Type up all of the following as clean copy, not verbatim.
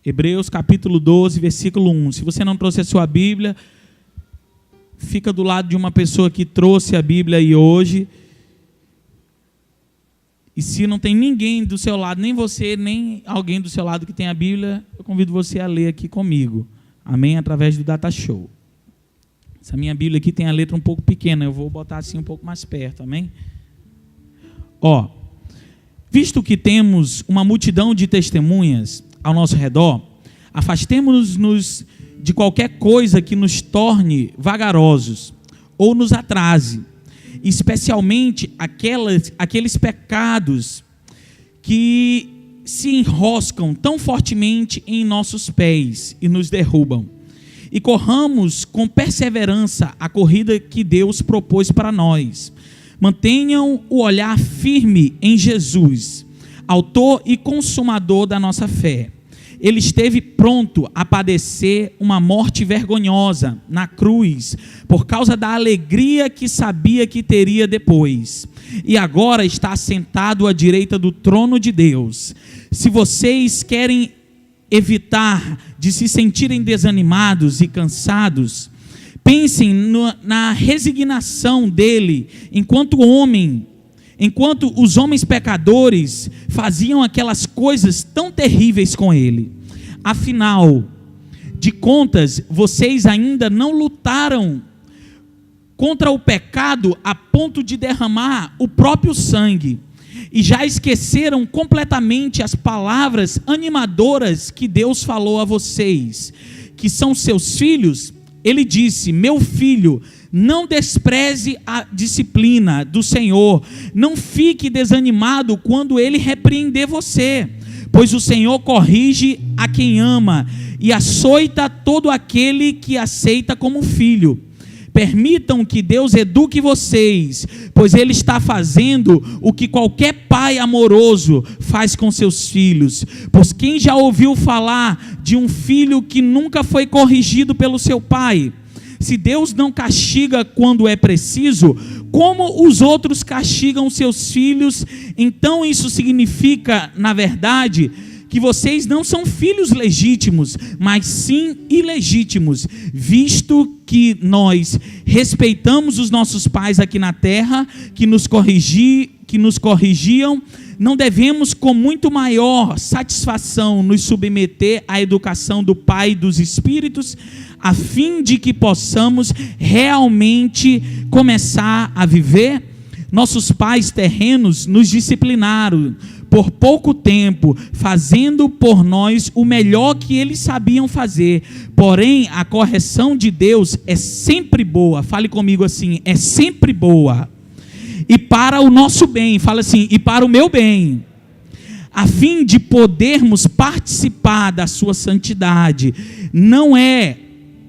Hebreus capítulo 12, versículo 1. Se você não trouxe a sua Bíblia, fica do lado de uma pessoa que trouxe a Bíblia aí hoje. E se não tem ninguém do seu lado, nem você, nem alguém do seu lado que tem a Bíblia, eu convido você a ler aqui comigo. Amém? Através do Data Show. Essa minha Bíblia aqui tem a letra um pouco pequena, eu vou botar assim um pouco mais perto, amém? Visto que temos uma multidão de testemunhas ao nosso redor, afastemo-nos de qualquer coisa que nos torne vagarosos ou nos atrase, especialmente aqueles pecados que se enroscam tão fortemente em nossos pés e nos derrubam. E corramos com perseverança a corrida que Deus propôs para nós. Mantenham o olhar firme em Jesus, autor e consumador da nossa fé. Ele esteve pronto a padecer uma morte vergonhosa na cruz, por causa da alegria que sabia que teria depois. E agora está sentado à direita do trono de Deus. Se vocês querem evitar de se sentirem desanimados e cansados, pensem na resignação dele enquanto os homens pecadores faziam aquelas coisas tão terríveis com ele. Afinal de contas, vocês ainda não lutaram contra o pecado a ponto de derramar o próprio sangue, e já esqueceram completamente as palavras animadoras que Deus falou a vocês, que são seus filhos. Ele disse: meu filho, não despreze a disciplina do Senhor, não fique desanimado quando Ele repreender você, pois o Senhor corrige a quem ama e açoita todo aquele que aceita como filho. Permitam que Deus eduque vocês, pois Ele está fazendo o que qualquer pai amoroso faz com seus filhos. Pois quem já ouviu falar de um filho que nunca foi corrigido pelo seu pai? Se Deus não castiga quando é preciso, como os outros castigam seus filhos? Então isso significa, na verdade, que vocês não são filhos legítimos, mas sim ilegítimos, visto que nós respeitamos os nossos pais aqui na terra, que nos corrigiam. Não devemos com muito maior satisfação nos submeter à educação do Pai dos Espíritos, a fim de que possamos realmente começar a viver? Nossos pais terrenos nos disciplinaram por pouco tempo, fazendo por nós o melhor que eles sabiam fazer. Porém, a correção de Deus é sempre boa. Fale comigo assim: é sempre boa. E para o nosso bem, fala assim: e para o meu bem, a fim de podermos participar da sua santidade. Não é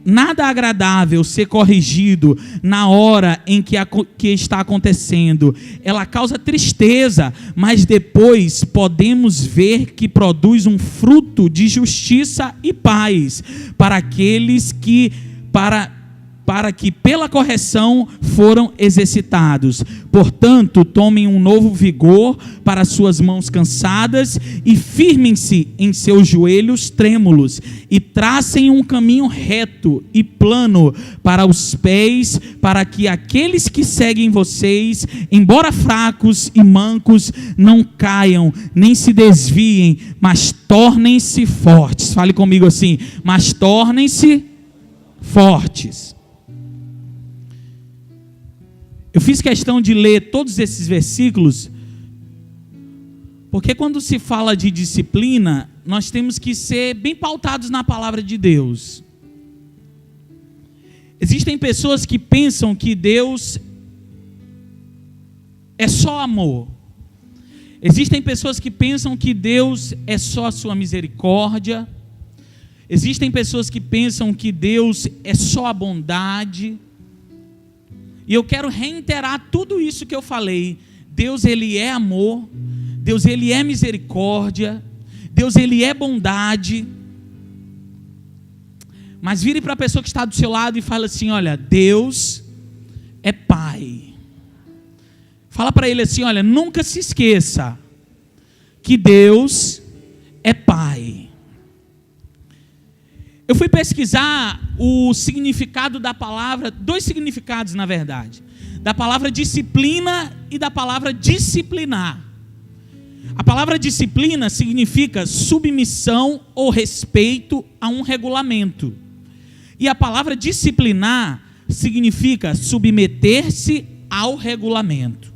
nada agradável ser corrigido na hora em que está acontecendo. Ela causa tristeza, mas depois podemos ver que produz um fruto de justiça e paz para aqueles que pela correção foram exercitados. Portanto, tomem um novo vigor para suas mãos cansadas e firmem-se em seus joelhos trêmulos e tracem um caminho reto e plano para os pés, para que aqueles que seguem vocês, embora fracos e mancos, não caiam nem se desviem, mas tornem-se fortes. Fale comigo assim: mas tornem-se fortes. Eu fiz questão de ler todos esses versículos, porque quando se fala de disciplina, nós temos que ser bem pautados na palavra de Deus. Existem pessoas que pensam que Deus é só amor. Existem pessoas que pensam que Deus é só a sua misericórdia. Existem pessoas que pensam que Deus é só a bondade. E eu quero reiterar tudo isso que eu falei. Deus, Ele é amor. Deus, Ele é misericórdia. Deus, Ele é bondade. Mas vire para a pessoa que está do seu lado e fala assim: olha, Deus é Pai. Fala para ele assim: olha, nunca se esqueça que Deus é Pai. Eu fui pesquisar o significado da palavra, 2 significados na verdade, da palavra disciplina e da palavra disciplinar. A palavra disciplina significa submissão ou respeito a um regulamento. E a palavra disciplinar significa submeter-se ao regulamento.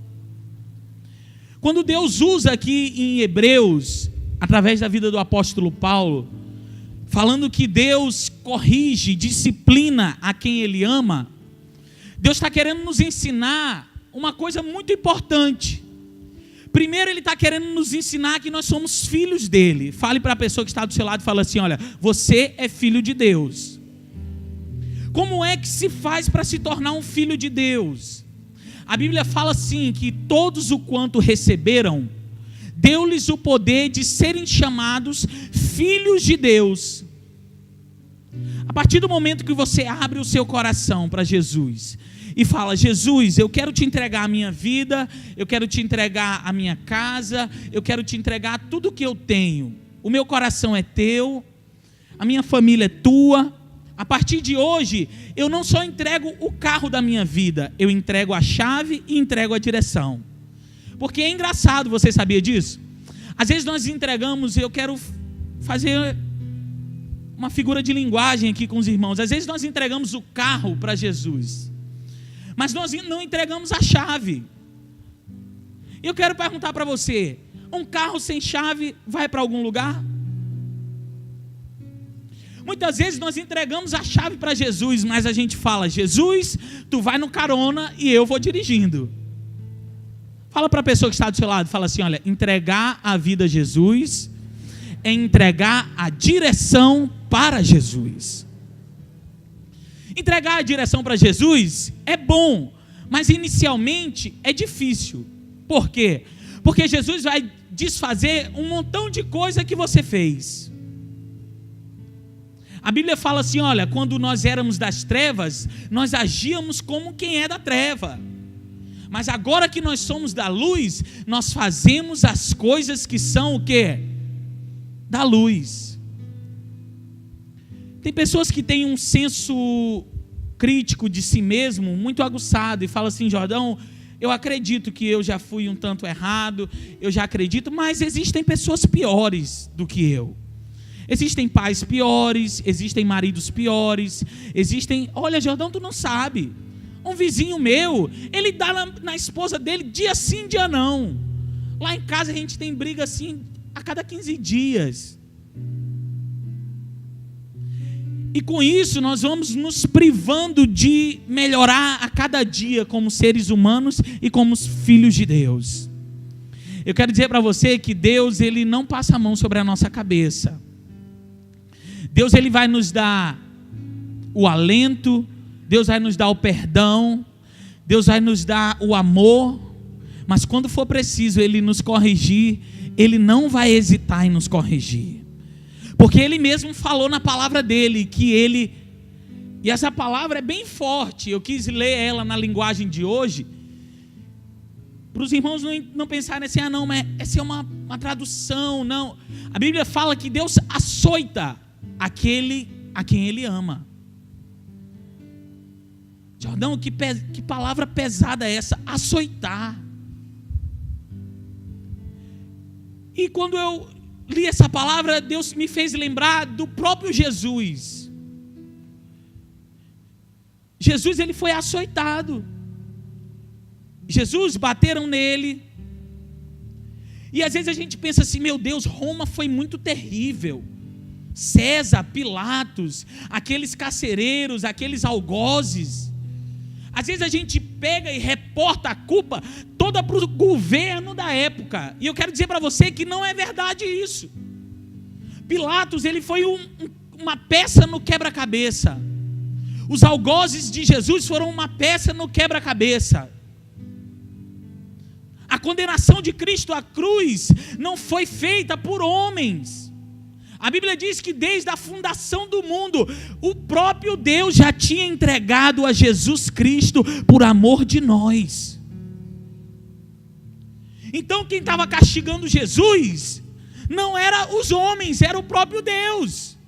Quando Deus usa aqui em Hebreus, através da vida do apóstolo Paulo, falando que Deus corrige, disciplina a quem Ele ama, Deus está querendo nos ensinar uma coisa muito importante. Primeiro, Ele está querendo nos ensinar que nós somos filhos dEle. Fale para a pessoa que está do seu lado e fala assim: olha, você é filho de Deus. Como é que se faz para se tornar um filho de Deus? A Bíblia fala assim, que todos o quanto receberam, deu-lhes o poder de serem chamados filhos de Deus. A partir do momento que você abre o seu coração para Jesus e fala: Jesus, eu quero te entregar a minha vida, eu quero te entregar a minha casa, eu quero te entregar tudo que eu tenho. O meu coração é teu, a minha família é tua. A partir de hoje, eu não só entrego o carro da minha vida, eu entrego a chave e entrego a direção. Porque é engraçado, você sabia disso? Às vezes nós entregamos, eu quero fazer uma figura de linguagem aqui com os irmãos. Às vezes nós entregamos o carro para Jesus, mas nós não entregamos a chave. Eu quero perguntar para você: um carro sem chave vai para algum lugar? Muitas vezes nós entregamos a chave para Jesus, mas a gente fala: Jesus, tu vai no carona e eu vou dirigindo. Fala para a pessoa que está do seu lado, fala assim: olha, entregar a vida a Jesus é entregar a direção para Jesus. Entregar a direção para Jesus é bom, mas inicialmente é difícil. Por quê? Porque Jesus vai desfazer um montão de coisa que você fez. A Bíblia fala assim: olha, quando nós éramos das trevas, nós agíamos como quem é da treva. Mas agora que nós somos da luz, nós fazemos as coisas que são o quê? Da luz. Tem pessoas que têm um senso crítico de si mesmo muito aguçado e falam assim: Jordão, eu acredito que eu já fui um tanto errado, eu já acredito, mas existem pessoas piores do que eu. Existem pais piores, existem maridos piores, existem... Olha, Jordão, tu não sabe. Um vizinho meu, ele dá na esposa dele dia sim, dia não. Lá em casa a gente tem briga assim a cada 15 dias. E com isso nós vamos nos privando de melhorar a cada dia como seres humanos e como filhos de Deus. Eu quero dizer para você que Deus, Ele não passa a mão sobre a nossa cabeça. Deus, Ele vai nos dar o alento, Deus vai nos dar o perdão, Deus vai nos dar o amor, mas quando for preciso Ele nos corrigir, Ele não vai hesitar em nos corrigir, porque Ele mesmo falou na palavra dEle, que Ele, e essa palavra é bem forte, eu quis ler ela na linguagem de hoje, para os irmãos não pensarem assim: ah não, mas essa é uma tradução, não. A Bíblia fala que Deus açoita aquele a quem Ele ama. Jordão, que palavra pesada é essa? Açoitar. E quando eu li essa palavra, Deus me fez lembrar do próprio Jesus. Jesus, Ele foi açoitado. Jesus, bateram nele. E às vezes a gente pensa assim: meu Deus, Roma foi muito terrível. César, Pilatos, aqueles carcereiros, aqueles algozes. Às vezes a gente pega e reporta a culpa toda para o governo da época. E eu quero dizer para você que não é verdade isso. Pilatos, ele foi uma peça no quebra-cabeça. Os algozes de Jesus foram uma peça no quebra-cabeça. A condenação de Cristo à cruz não foi feita por homens. A Bíblia diz que desde a fundação do mundo, o próprio Deus já tinha entregado a Jesus Cristo por amor de nós. Então quem estava castigando Jesus não era os homens, era o próprio Deus.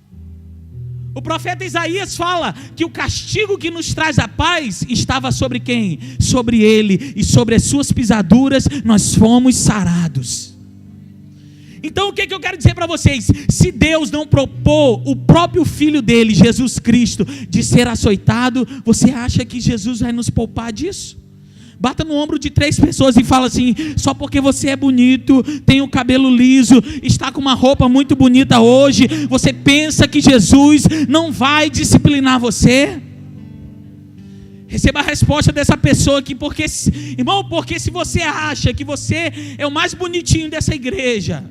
O profeta Isaías fala que o castigo que nos traz a paz estava sobre quem? Sobre ele, e sobre as suas pisaduras nós fomos sarados. Então o que eu quero dizer para vocês? Se Deus não propôs o próprio Filho dele, Jesus Cristo, de ser açoitado, você acha que Jesus vai nos poupar disso? Bata no ombro de 3 pessoas e fala assim: só porque você é bonito, tem o cabelo liso, está com uma roupa muito bonita hoje, você pensa que Jesus não vai disciplinar você? Receba a resposta dessa pessoa aqui, porque, irmão, porque se você acha que você é o mais bonitinho dessa igreja,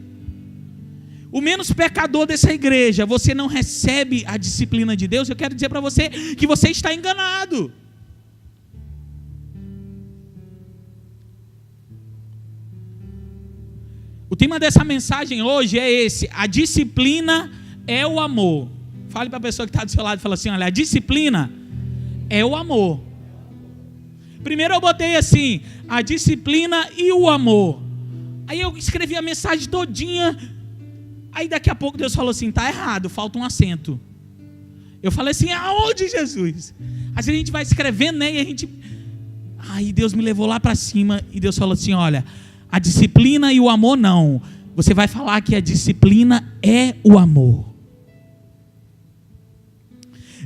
o menos pecador dessa igreja, você não recebe a disciplina de Deus, eu quero dizer para você que você está enganado. O tema dessa mensagem hoje é esse: a disciplina é o amor. Fale para a pessoa que está do seu lado e fala assim: olha, a disciplina é o amor. Primeiro eu botei assim: a disciplina e o amor. Aí eu escrevi a mensagem todinha. Aí daqui a pouco Deus falou assim: está errado, falta um acento. Eu falei assim: aonde, Jesus? Às vezes a gente vai escrevendo, né? E a gente... Aí Deus me levou lá para cima e Deus falou assim: olha, a disciplina e o amor não. Você vai falar que a disciplina é o amor.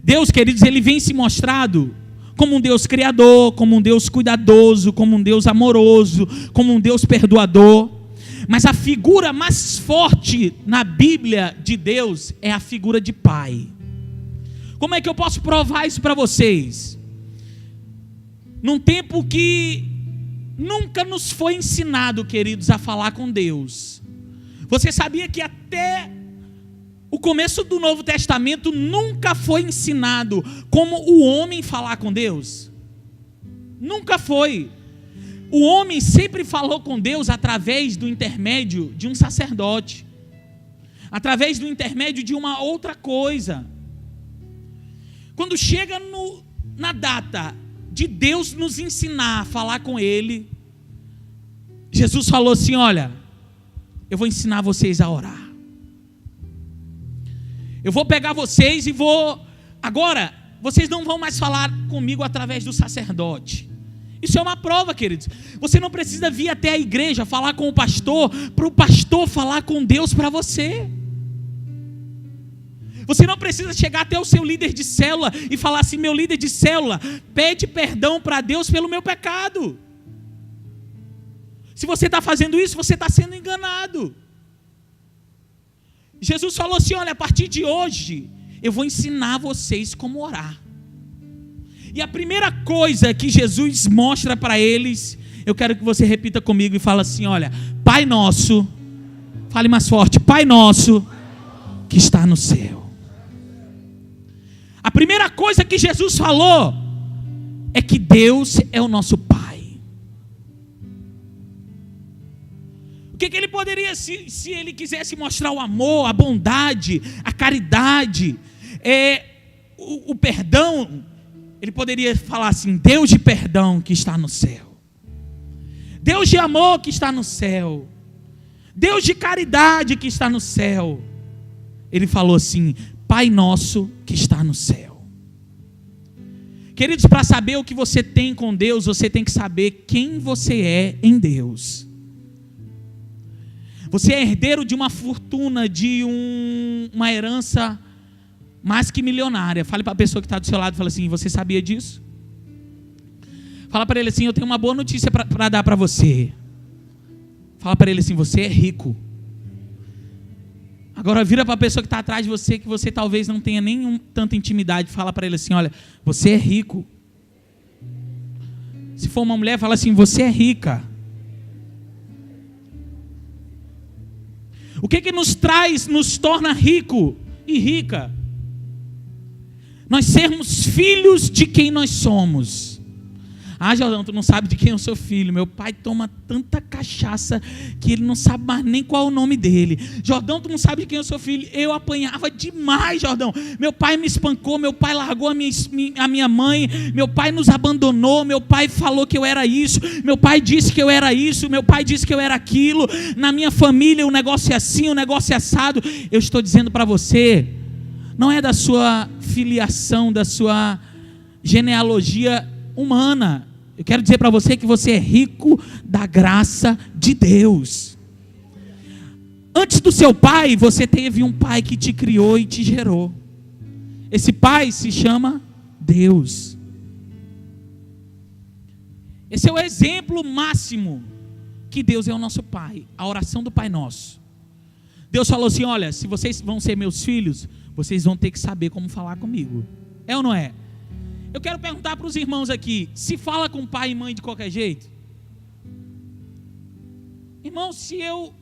Deus, queridos, ele vem se mostrado como um Deus criador, como um Deus cuidadoso, como um Deus amoroso, como um Deus perdoador. Mas a figura mais forte na Bíblia de Deus é a figura de pai. Como é que eu posso provar isso para vocês? Num tempo que nunca nos foi ensinado, queridos, a falar com Deus. Você sabia que até o começo do Novo Testamento nunca foi ensinado como o homem falar com Deus? Nunca foi. O homem sempre falou com Deus através do intermédio de um sacerdote, através do intermédio de uma outra coisa. Quando chega na data de Deus nos ensinar a falar com Ele, Jesus falou assim: olha, eu vou ensinar vocês a orar. Eu vou pegar vocês e vou... Agora, vocês não vão mais falar comigo através do sacerdote. Isso é uma prova, queridos. Você não precisa vir até a igreja falar com o pastor, para o pastor falar com Deus para você. Você não precisa chegar até o seu líder de célula e falar assim: meu líder de célula, pede perdão para Deus pelo meu pecado. Se você está fazendo isso, você está sendo enganado. Jesus falou assim: olha, a partir de hoje, eu vou ensinar vocês como orar. E a primeira coisa que Jesus mostra para eles, eu quero que você repita comigo e fale assim: olha, Pai nosso, fale mais forte, Pai nosso, que está no céu. A primeira coisa que Jesus falou é que Deus é o nosso Pai. O que ele poderia, se ele quisesse mostrar o amor, a bondade, a caridade, o perdão, ele poderia falar assim: Deus de perdão que está no céu, Deus de amor que está no céu, Deus de caridade que está no céu. Ele falou assim: Pai nosso que está no céu. Queridos, para saber o que você tem com Deus, você tem que saber quem você é em Deus. Você é herdeiro de uma fortuna, de uma herança mais que milionária. Fale para a pessoa que está do seu lado, fala assim: você sabia disso? Fala para ele assim: eu tenho uma boa notícia para dar para você. Fala para ele assim: você é rico. Agora vira para a pessoa que está atrás de você, que você talvez não tenha nem tanta intimidade. Fala para ele assim: olha, você é rico. Se for uma mulher, fala assim: você é rica. O que nos torna rico e rica? Nós sermos filhos de quem nós somos. Ah, Jordão, tu não sabe de quem eu sou filho. Meu pai toma tanta cachaça que ele não sabe mais nem qual é o nome dele. Jordão, tu não sabe de quem eu sou filho. Eu apanhava demais, Jordão. Meu pai me espancou, meu pai largou a minha mãe, meu pai nos abandonou, meu pai falou que eu era isso, meu pai disse que eu era isso, meu pai disse que eu era aquilo. Na minha família o negócio é assim, o negócio é assado. Eu estou dizendo para você, não é da sua filiação, da sua genealogia humana. Eu quero dizer para você que você é rico da graça de Deus. Antes do seu pai, você teve um pai que te criou e te gerou. Esse pai se chama Deus. Esse é o exemplo máximo que Deus é o nosso pai. A oração do Pai Nosso. Deus falou assim: olha, se vocês vão ser meus filhos, vocês vão ter que saber como falar comigo. É ou não é? Eu quero perguntar para os irmãos aqui: se fala com pai e mãe de qualquer jeito? Irmão, se eu,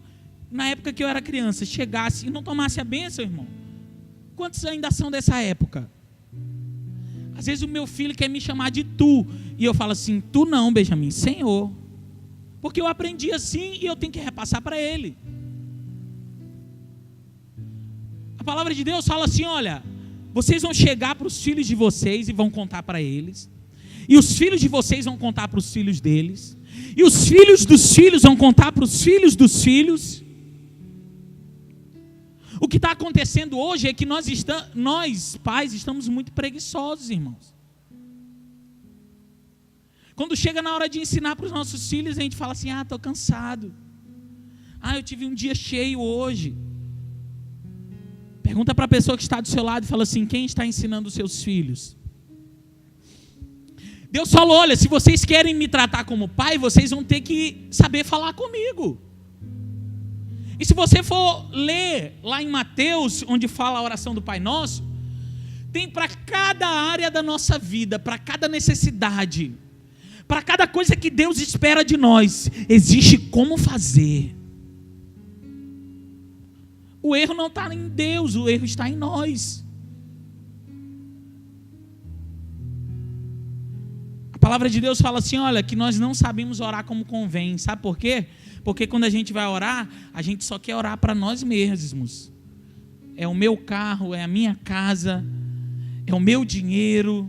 na época que eu era criança, chegasse e não tomasse a bênção, irmão, quantos ainda são dessa época? Às vezes o meu filho quer me chamar de tu, e eu falo assim: tu não, Benjamin, Senhor. Porque eu aprendi assim e eu tenho que repassar para ele. A palavra de Deus fala assim: olha, vocês vão chegar para os filhos de vocês e vão contar para eles, e os filhos de vocês vão contar para os filhos deles, e os filhos dos filhos vão contar para os filhos dos filhos. O que está acontecendo hoje é que nós pais estamos muito preguiçosos, irmãos. Quando chega na hora de ensinar para os nossos filhos, a gente fala assim: estou cansado, eu tive um dia cheio hoje. Pergunta para a pessoa que está do seu lado e fala assim: quem está ensinando os seus filhos? Deus falou: olha, se vocês querem me tratar como pai, vocês vão ter que saber falar comigo. E se você for ler lá em Mateus, onde fala a oração do Pai Nosso, tem para cada área da nossa vida, para cada necessidade, para cada coisa que Deus espera de nós, existe como fazer. O erro não está em Deus, o erro está em nós. A palavra de Deus fala assim: olha, que nós não sabemos orar como convém. Sabe por quê? Porque quando a gente vai orar, a gente só quer orar para nós mesmos. É o meu carro, é a minha casa, é o meu dinheiro,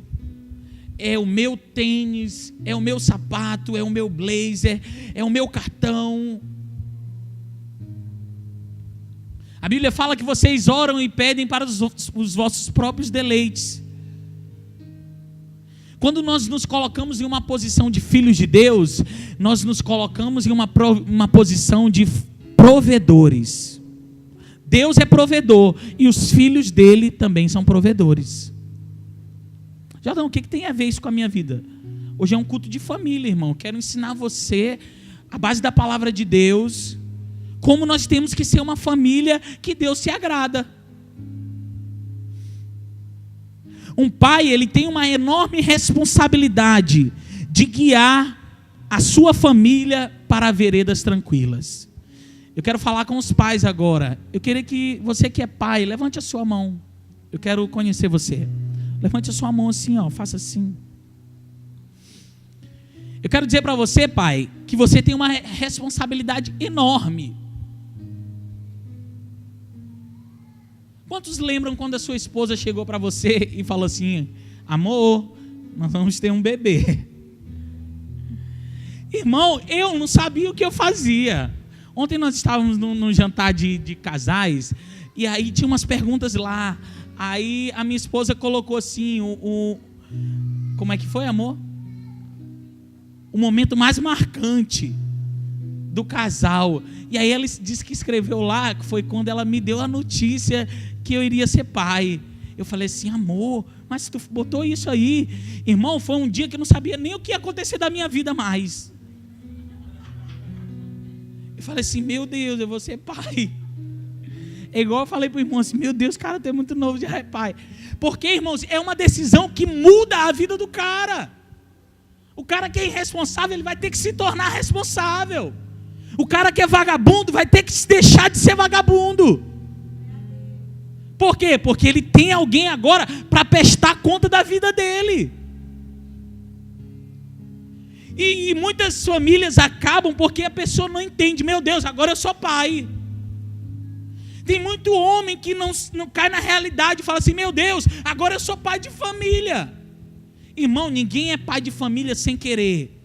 é o meu tênis, é o meu sapato, é o meu blazer, é o meu cartão. A Bíblia fala que vocês oram e pedem para os vossos próprios deleites. Quando nós nos colocamos em uma posição de filhos de Deus, nós nos colocamos em uma posição de provedores. Deus é provedor e os filhos dele também são provedores. Jordão, o que tem a ver isso com a minha vida? Hoje é um culto de família, irmão. Quero ensinar você, à base da palavra de Deus, como nós temos que ser uma família que Deus se agrada. Um pai, ele tem uma enorme responsabilidade de guiar a sua família para veredas tranquilas. Eu quero falar com os pais agora. Eu queria que você que é pai, levante a sua mão. Eu quero conhecer você. Levante a sua mão assim, faça assim. Eu quero dizer para você, pai, que você tem uma responsabilidade enorme. Quantos lembram quando a sua esposa chegou para você e falou assim: amor, nós vamos ter um bebê? Irmão, eu não sabia o que eu fazia. Ontem nós estávamos num jantar de casais, e aí tinha umas perguntas lá. Aí a minha esposa colocou assim, como é que foi, amor? O momento mais marcante do casal. E aí ela disse que escreveu lá, que foi quando ela me deu a notícia que eu iria ser pai. Eu falei assim: amor, mas tu botou isso aí? Irmão, foi um dia que eu não sabia nem o que ia acontecer da minha vida mais. Eu falei assim: meu Deus, eu vou ser pai. É igual eu falei para o irmão assim: meu Deus, cara, tu é muito novo, já é pai. Porque, irmãos, é uma decisão que muda a vida do cara. O cara que é irresponsável, ele vai ter que se tornar responsável. O cara que é vagabundo vai ter que deixar de ser vagabundo. Por quê? Porque ele tem alguém agora para prestar conta da vida dele. E muitas famílias acabam porque a pessoa não entende: meu Deus, agora eu sou pai. Tem muito homem que não cai na realidade e fala assim: meu Deus, agora eu sou pai de família. Irmão, ninguém é pai de família sem querer.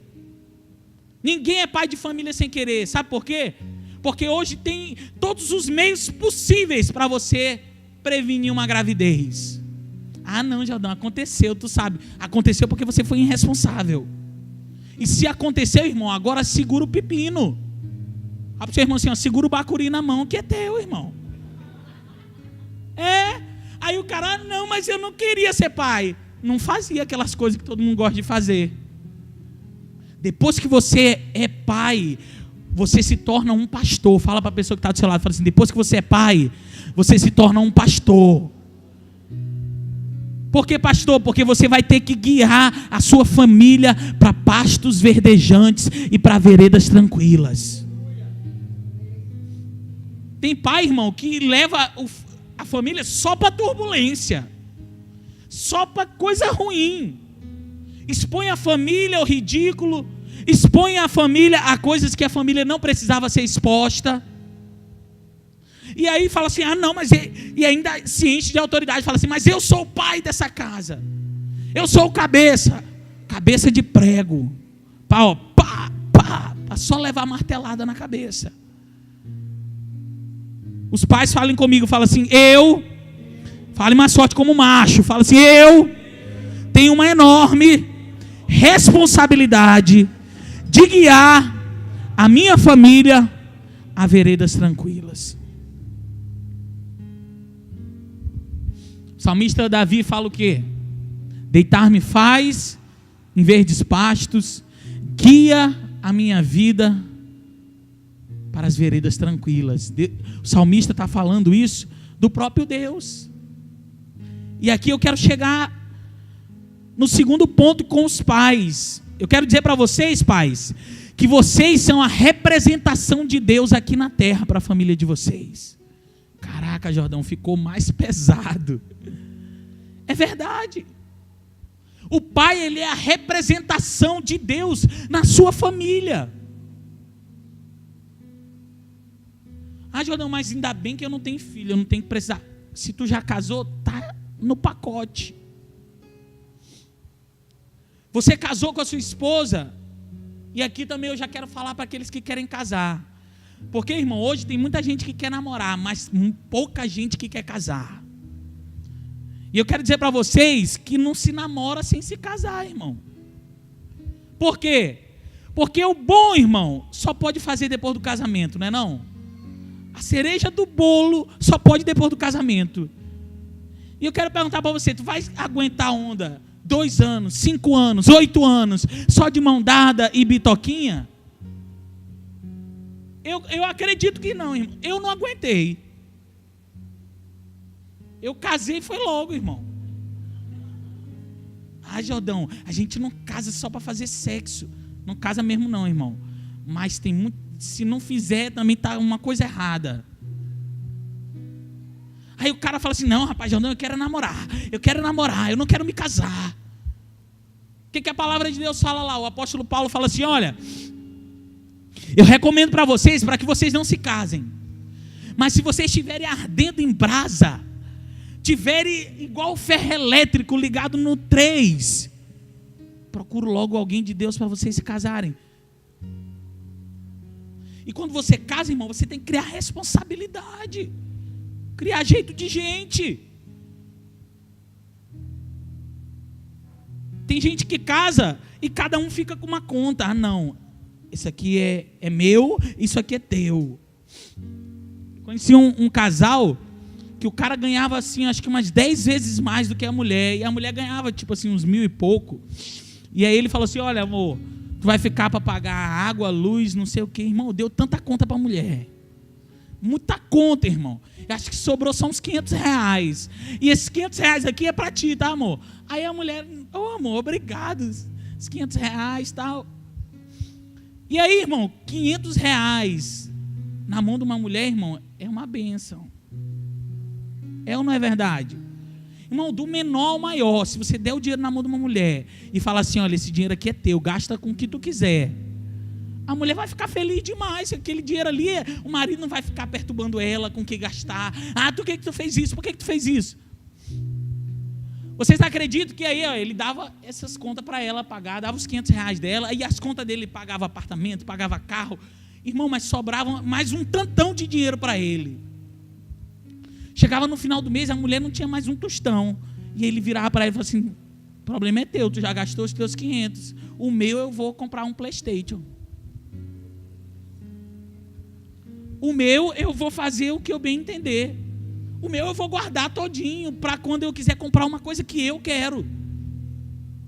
Ninguém é pai de família sem querer. Sabe por quê? Porque hoje tem todos os meios possíveis para você prevenir uma gravidez? Ah, não, Jordão, aconteceu, tu sabe. Aconteceu porque você foi irresponsável. E se aconteceu, irmão, agora segura o pepino. Fala pro seu irmão assim, ó, segura o bacuri na mão, que é teu, irmão. Aí o cara, ah, não, mas eu não queria ser pai. Não fazia aquelas coisas que todo mundo gosta de fazer. Depois que você é pai, você se torna um pastor. Fala para a pessoa que está do seu lado, fala assim, depois que você é pai, você se torna um pastor. Por que, pastor? Porque você vai ter que guiar a sua família para pastos verdejantes e para veredas tranquilas. Tem pai, irmão, que leva a família só para turbulência, só para coisa ruim. Expõe a família ao ridículo, expõe a família a coisas que a família não precisava ser exposta. E aí fala assim, ah não, mas e ainda se enche de autoridade, fala assim, mas eu sou o pai dessa casa, eu sou o cabeça de prego, pá, só levar martelada na cabeça. Os pais falem comigo, fala assim, fale mais forte como macho, fala assim, eu tenho uma enorme responsabilidade de guiar a minha família a veredas tranquilas. O salmista Davi fala o quê? Deitar-me faz em verdes pastos, guia a minha vida para as veredas tranquilas. O salmista está falando isso do próprio Deus. E aqui eu quero chegar no segundo ponto com os pais. Eu quero dizer para vocês, pais, que vocês são a representação de Deus aqui na terra para a família de vocês. Caraca, Jordão, ficou mais pesado. É verdade. O pai, ele é a representação de Deus na sua família. Ah, Jordão, mas ainda bem que eu não tenho filho, eu não tenho que precisar. Se tu já casou, tá no pacote. Você casou com a sua esposa, e aqui também eu já quero falar para aqueles que querem casar. Porque, irmão, hoje tem muita gente que quer namorar, mas pouca gente que quer casar. E eu quero dizer para vocês que não se namora sem se casar, irmão. Por quê? Porque o bom, irmão, só pode fazer depois do casamento, não é não? A cereja do bolo só pode depois do casamento. E eu quero perguntar para você, tu vai aguentar a onda 2 anos, 5 anos, 8 anos, só de mão dada e bitoquinha? Eu acredito que não, irmão. Eu não aguentei. Eu casei e foi logo, irmão. Ah, Jordão, a gente não casa só para fazer sexo. Não casa mesmo não, irmão. Mas tem muito, se não fizer, também está uma coisa errada. Aí o cara fala assim, não, rapaz, Jordão, eu quero namorar, eu não quero me casar. O que a palavra de Deus fala lá? O apóstolo Paulo fala assim, olha, eu recomendo para vocês, para que vocês não se casem. Mas se vocês estiverem ardendo em brasa, tiverem igual ferro elétrico ligado no 3, procure logo alguém de Deus para vocês se casarem. E quando você casa, irmão, você tem que criar responsabilidade, criar jeito de gente. Tem gente que casa e cada um fica com uma conta. Ah, não, esse aqui é meu, isso aqui é teu. Conheci um casal que o cara ganhava assim, acho que umas 10 vezes mais do que a mulher. E a mulher ganhava tipo assim uns 1.000 e pouco. E aí ele falou assim, olha amor, tu vai ficar para pagar água, luz, não sei o que. Irmão, deu tanta conta para a mulher. Muita conta, irmão. Eu acho que sobrou só uns R$500. E esses R$500 aqui é para ti, tá, amor? Aí a mulher, amor, obrigado. Os R$500 e tal. E aí, irmão, R$500 na mão de uma mulher, irmão, é uma bênção. É ou não é verdade? Irmão, do menor ao maior, se você der o dinheiro na mão de uma mulher e falar assim, olha, esse dinheiro aqui é teu, gasta com o que tu quiser. A mulher vai ficar feliz demais, aquele dinheiro ali, o marido não vai ficar perturbando ela com o que gastar. Ah, por que tu fez isso? Por que tu fez isso? Vocês acreditam que aí ele dava essas contas para ela pagar, dava os R$500 dela, e as contas dele pagava apartamento, pagava carro. Irmão, mas sobrava mais um tantão de dinheiro para ele. Chegava no final do mês, a mulher não tinha mais um tostão. E ele virava para ela e falava assim: o problema é teu, tu já gastou os teus 500. O meu eu vou comprar um PlayStation. O meu eu vou fazer o que eu bem entender. O meu eu vou guardar todinho para quando eu quiser comprar uma coisa que eu quero.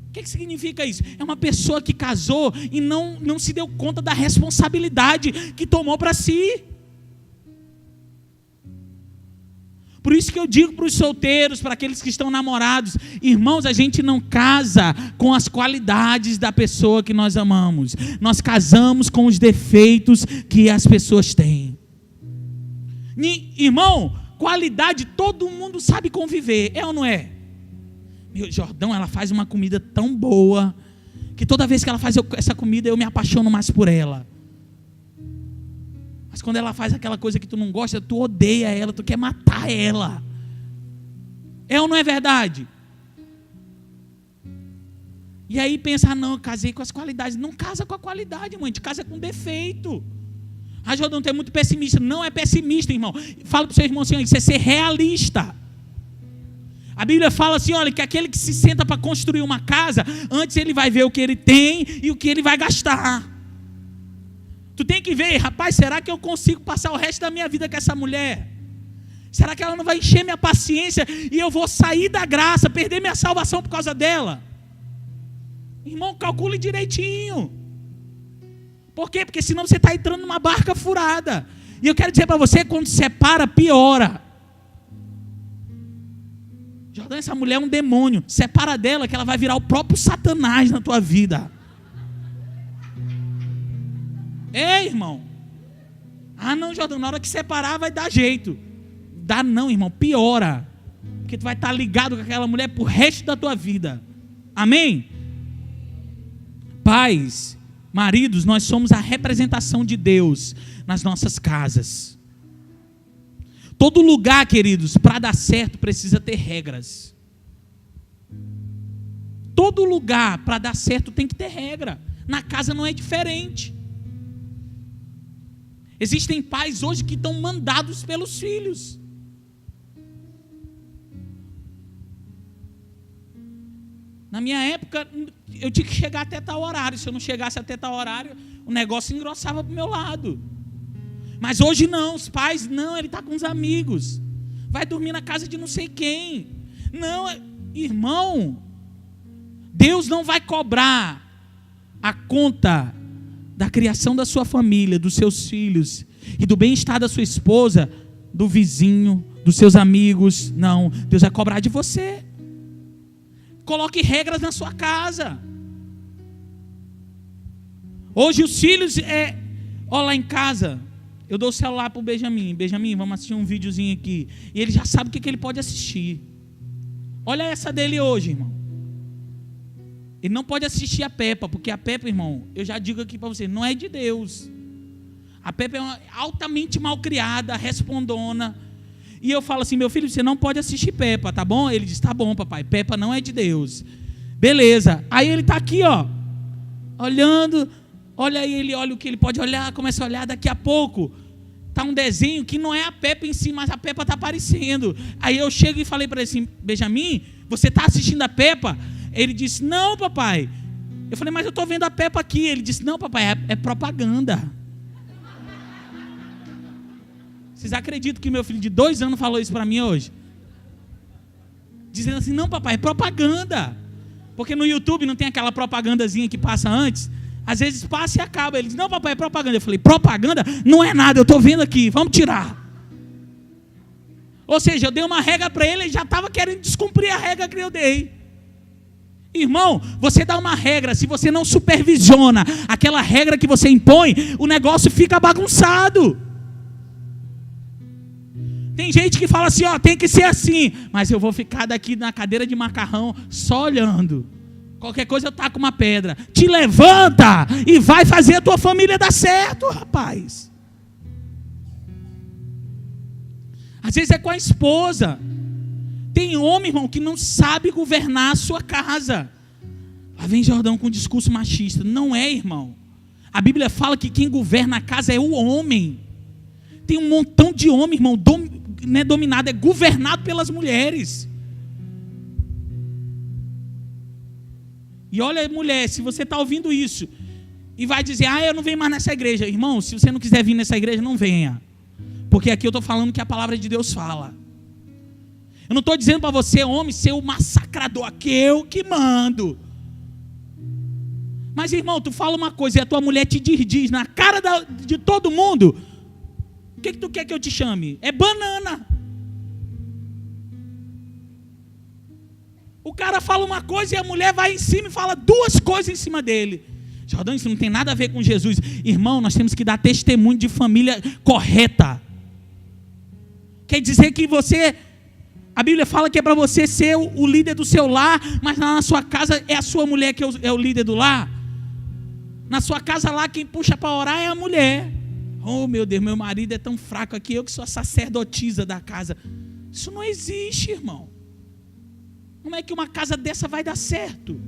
O que significa isso? É uma pessoa que casou e não se deu conta da responsabilidade que tomou para si. Por isso que eu digo para os solteiros, para aqueles que estão namorados: irmãos, a gente não casa com as qualidades da pessoa que nós amamos. Nós casamos com os defeitos que as pessoas têm. Irmão, qualidade todo mundo sabe conviver, é ou não é? Meu Jordão, ela faz uma comida tão boa que toda vez que ela faz essa comida eu me apaixono mais por ela. Mas quando ela faz aquela coisa que tu não gosta, tu odeia ela, tu quer matar ela. É ou não é verdade? E aí pensa: não, eu casei com as qualidades. Não casa com a qualidade, irmão, a gente casa com defeito. Ah, Jordão, tu é muito pessimista. Não é pessimista, irmão. Fala para o seu irmão assim: isso é ser realista. A Bíblia fala assim: olha, que aquele que se senta para construir uma casa, antes ele vai ver o que ele tem e o que ele vai gastar. Tu tem que ver: rapaz, será que eu consigo passar o resto da minha vida com essa mulher? Será que ela não vai encher minha paciência e eu vou sair da graça, perder minha salvação por causa dela? Irmão, calcule direitinho. Por quê? Porque senão você está entrando numa barca furada. E eu quero dizer para você: quando separa, piora. Jordão, essa mulher é um demônio. Separa dela que ela vai virar o próprio Satanás na tua vida. É, irmão. Ah, não, Jordão, na hora que separar vai dar jeito. Dá não, irmão, piora. Porque tu vai estar ligado com aquela mulher pro resto da tua vida. Amém? Pais, maridos, nós somos a representação de Deus nas nossas casas. Todo lugar, queridos, para dar certo precisa ter regras. Todo lugar para dar certo tem que ter regra. Na casa não é diferente. Existem pais hoje que estão mandados pelos filhos. Na minha época, eu tinha que chegar até tal horário. Se eu não chegasse até tal horário, o negócio engrossava para o meu lado. Mas hoje não, os pais, não, ele está com os amigos. Vai dormir na casa de não sei quem. Não, irmão, Deus não vai cobrar a conta da criação da sua família, dos seus filhos e do bem-estar da sua esposa, do vizinho, dos seus amigos. Não, Deus vai cobrar de você. Coloque regras na sua casa. Hoje os filhos, ó, lá em casa, eu dou o celular para o Benjamin. Benjamin, vamos assistir um videozinho aqui. E ele já sabe o que ele pode assistir. Olha essa dele hoje, irmão. Ele não pode assistir a Peppa, porque a Peppa, irmão, eu já digo aqui para você, não é de Deus. A Peppa é altamente mal criada, respondona. E eu falo assim: meu filho, você não pode assistir Peppa, tá bom? Ele diz: tá bom, papai, Peppa não é de Deus. Beleza. Aí ele está aqui, ó, olhando. Olha aí, ele olha o que ele pode olhar, começa a olhar. Daqui a pouco está um desenho que não é a Peppa em si, mas a Peppa está aparecendo. Aí eu chego e falei para ele assim: Benjamin, você está assistindo a Peppa? Ele disse: não, papai. Eu falei: mas eu estou vendo a Peppa aqui. Ele disse: não, papai, é propaganda. Vocês acreditam que meu filho de 2 anos falou isso para mim hoje? Dizendo assim: não, papai, é propaganda. Porque no YouTube não tem aquela propagandazinha que passa antes? Às vezes passa e acaba. Ele diz: não, papai, é propaganda. Eu falei: propaganda? Não é nada, eu estou vendo aqui, vamos tirar. Ou seja, eu dei uma regra para ele, ele já estava querendo descumprir a regra que eu dei. Irmão, você dá uma regra, se você não supervisiona aquela regra que você impõe, o negócio fica bagunçado. Tem gente que fala assim: ó, tem que ser assim, mas eu vou ficar daqui na cadeira de macarrão só olhando. Qualquer coisa eu taco uma pedra. Te levanta e vai fazer a tua família dar certo, rapaz. Às vezes é com a esposa. Tem homem, irmão, que não sabe governar a sua casa. Lá vem Jordão com um discurso machista. Não é, irmão. A Bíblia fala que quem governa a casa é o homem. Tem um montão de homem, irmão, não é dominado, é governado pelas mulheres. E olha, mulher, se você está ouvindo isso e vai dizer, eu não venho mais nessa igreja. Irmão, se você não quiser vir nessa igreja, não venha. Porque aqui eu estou falando que a palavra de Deus fala. Eu não estou dizendo para você, homem, ser o massacrador, aqui eu que mando. Mas, irmão, tu fala uma coisa e a tua mulher te diz na cara de todo mundo, o que tu quer que eu te chame? É banana. O cara fala uma coisa e a mulher vai em cima e fala duas coisas em cima dele. Jordão, isso não tem nada a ver com Jesus. Irmão, nós temos que dar testemunho de família correta. Quer dizer que a Bíblia fala que é para você ser o líder do seu lar, mas na sua casa é a sua mulher que é o líder do lar. Na sua casa lá, quem puxa para orar é a mulher. Oh, meu Deus, meu marido é tão fraco aqui, eu que sou a sacerdotisa da casa. Isso não existe, irmão. Como é que uma casa dessa vai dar certo?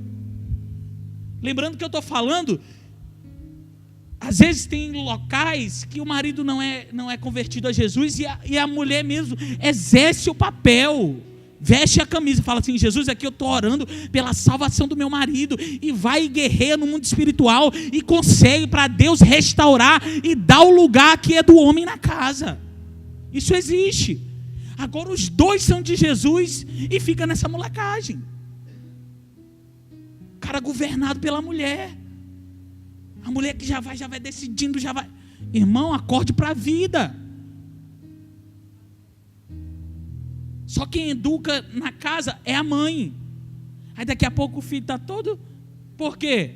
Lembrando que eu estou falando, às vezes tem locais que o marido não é convertido a Jesus e a mulher mesmo exerce o papel, veste a camisa e fala assim, Jesus, aqui eu estou orando pela salvação do meu marido, e vai e guerreia no mundo espiritual e consegue para Deus restaurar e dar o lugar que é do homem na casa. Isso existe. Agora os dois são de Jesus e fica nessa molecagem. O cara governado pela mulher. A mulher que já vai decidindo, já vai. Irmão, acorde para a vida. Só quem educa na casa é a mãe. Aí daqui a pouco o filho está todo... Por quê?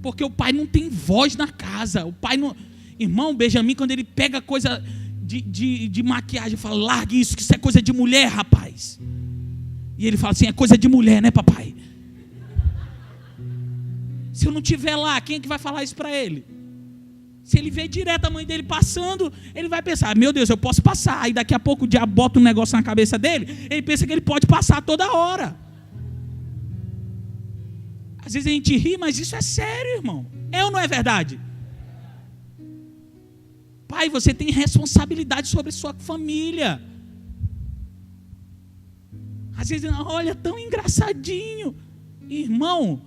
Porque o pai não tem voz na casa. O pai não... Irmão, Benjamin, quando ele pega coisa de maquiagem, fala, largue isso, que isso é coisa de mulher, rapaz. E ele fala assim, é coisa de mulher, né, papai? Se eu não estiver lá, quem é que vai falar isso para ele? Se ele vê direto a mãe dele passando, ele vai pensar, meu Deus, eu posso passar. Aí daqui a pouco o diabo bota um negócio na cabeça dele, ele pensa que ele pode passar toda hora. Às vezes a gente ri, mas isso é sério, irmão. É ou não é verdade? Pai, você tem responsabilidade sobre sua família. Às vezes, olha, tão engraçadinho. Irmão,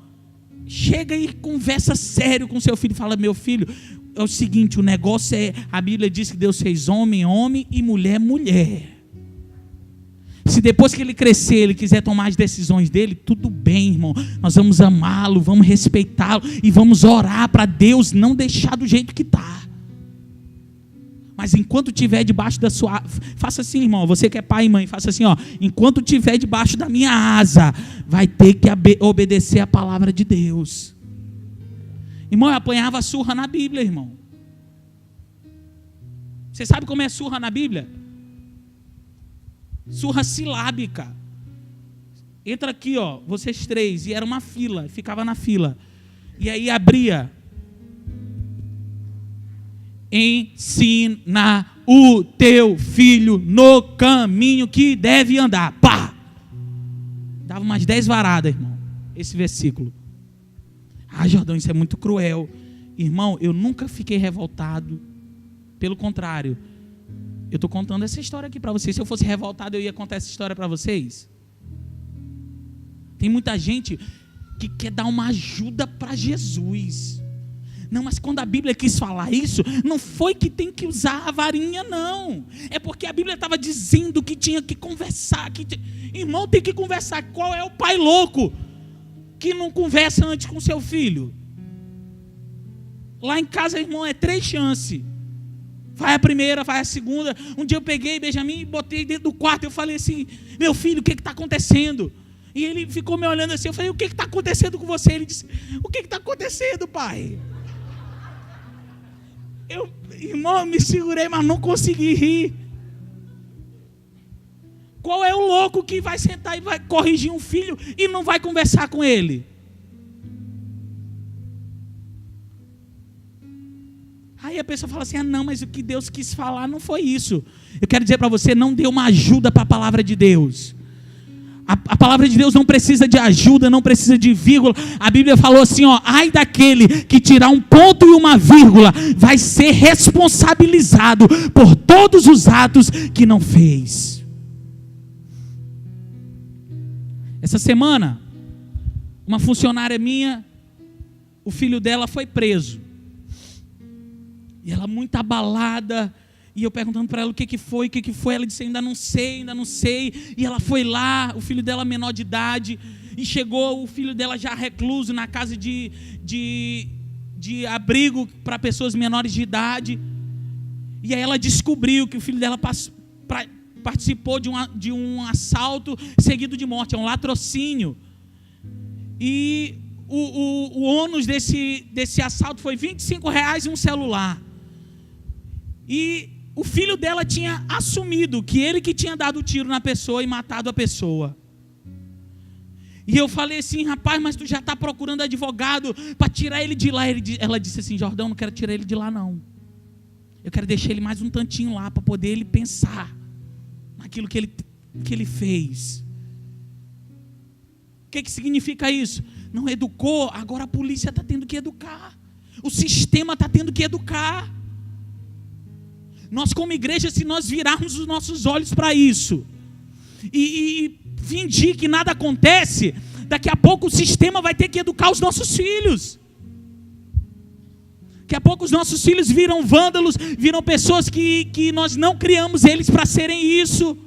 chega e conversa sério com seu filho. Fala, meu filho, é o seguinte, o negócio é, a Bíblia diz que Deus fez homem, homem e mulher, mulher. Se depois que ele crescer, ele quiser tomar as decisões dele, tudo bem, irmão. Nós vamos amá-lo, vamos respeitá-lo e vamos orar para Deus não deixar do jeito que está. Mas enquanto estiver debaixo da sua... Faça assim, irmão, você que é pai e mãe, faça assim, ó. Enquanto estiver debaixo da minha asa, vai ter que obedecer a palavra de Deus. Irmão, eu apanhava surra na Bíblia, irmão. Você sabe como é surra na Bíblia? Surra silábica. Entra aqui, ó, vocês três, e era uma fila, ficava na fila. E aí abria... Ensina o teu filho no caminho que deve andar. Pá! Dava umas 10 varadas, irmão, esse versículo. Jordão, isso é muito cruel. Irmão, eu nunca fiquei revoltado. Pelo contrário, eu estou contando essa história aqui para vocês. Se eu fosse revoltado, eu ia contar essa história para vocês. Tem muita gente que quer dar uma ajuda para Jesus. Não, mas quando a Bíblia quis falar isso, não foi que tem que usar a varinha, não. É porque a Bíblia estava dizendo que tinha que conversar. Irmão, tem que conversar. Qual é o pai louco que não conversa antes com seu filho? Lá em casa, irmão, é 3 chances. Vai a primeira, vai a segunda. Um dia eu peguei Benjamin e botei dentro do quarto. Eu falei assim, meu filho, o que está acontecendo? E ele ficou me olhando assim. Eu falei, o que está acontecendo com você? Ele disse, o que está acontecendo, pai? Irmão, me segurei, mas não consegui rir. Qual é o louco que vai sentar e vai corrigir um filho e não vai conversar com ele? Aí a pessoa fala assim, não, mas o que Deus quis falar não foi isso. Eu quero dizer para você, não dê uma ajuda para a palavra de Deus. A palavra de Deus não precisa de ajuda, não precisa de vírgula. A Bíblia falou assim, ó, ai daquele que tirar um ponto e uma vírgula, vai ser responsabilizado por todos os atos que não fez. Essa semana, uma funcionária minha, o filho dela foi preso. E ela muito abalada. E eu perguntando para ela o que foi. Ela disse, ainda não sei. E ela foi lá, o filho dela menor de idade. E chegou o filho dela já recluso na casa de abrigo para pessoas menores de idade. E aí ela descobriu que o filho dela participou de um assalto seguido de morte. É um latrocínio. E o ônus desse assalto foi R$25 e um celular. E o filho dela tinha assumido que ele que tinha dado o tiro na pessoa e matado a pessoa. E eu falei assim, rapaz, mas tu já está procurando advogado para tirar ele de lá. Ela disse assim, Jordão, não quero tirar ele de lá não. Eu quero deixar ele mais um tantinho lá para poder ele pensar naquilo que ele fez. O que significa isso? Não educou, agora a polícia está tendo que educar. O sistema está tendo que educar. Nós como igreja, se nós virarmos os nossos olhos para isso e fingir que nada acontece, daqui a pouco o sistema vai ter que educar os nossos filhos. Daqui a pouco os nossos filhos viram vândalos, viram pessoas que nós não criamos eles para serem isso.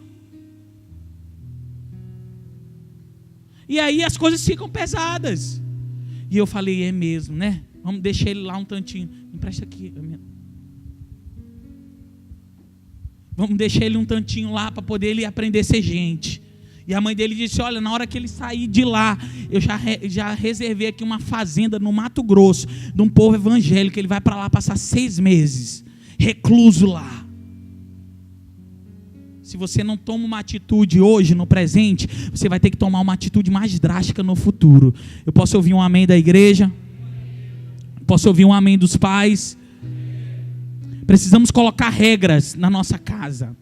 E aí as coisas ficam pesadas. E eu falei, é mesmo, né? Vamos deixar ele lá um tantinho. Empresta aqui. Vamos deixar ele um tantinho lá para poder ele aprender a ser gente. E a mãe dele disse, olha, na hora que ele sair de lá, eu já reservei aqui uma fazenda no Mato Grosso, de um povo evangélico, ele vai para lá passar 6 meses, recluso lá. Se você não toma uma atitude hoje, no presente, você vai ter que tomar uma atitude mais drástica no futuro. Eu posso ouvir um amém da igreja? Posso ouvir um amém dos pais? Precisamos colocar regras na nossa casa.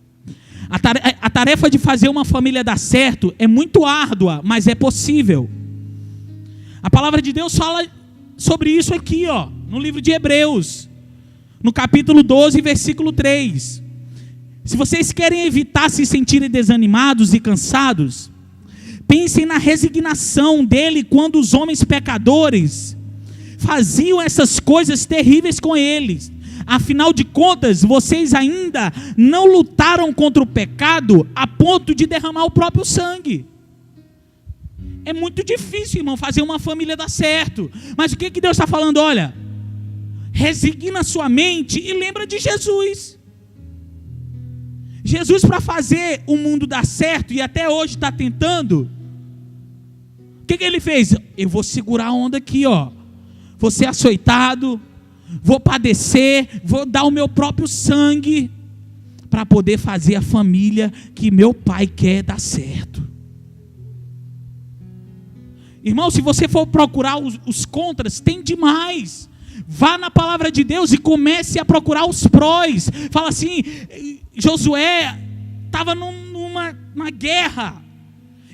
A tarefa de fazer uma família dar certo é muito árdua, mas é possível. A palavra de Deus fala sobre isso aqui, ó, no livro de Hebreus, no capítulo 12, versículo 3. Se vocês querem evitar se sentirem desanimados e cansados, pensem na resignação dele quando os homens pecadores faziam essas coisas terríveis com eles. Afinal de contas, vocês ainda não lutaram contra o pecado a ponto de derramar o próprio sangue. É muito difícil, irmão, fazer uma família dar certo. Mas o que Deus está falando? Olha, resigna sua mente e lembra de Jesus. Jesus, para fazer o mundo dar certo, e até hoje está tentando, o que ele fez? Eu vou segurar a onda aqui, ó. Vou ser açoitado, vou padecer, vou dar o meu próprio sangue, para poder fazer a família que meu pai quer dar certo. Irmão, se você for procurar os contras, tem demais. Vá na palavra de Deus e comece a procurar os prós. Fala assim, Josué estava numa guerra,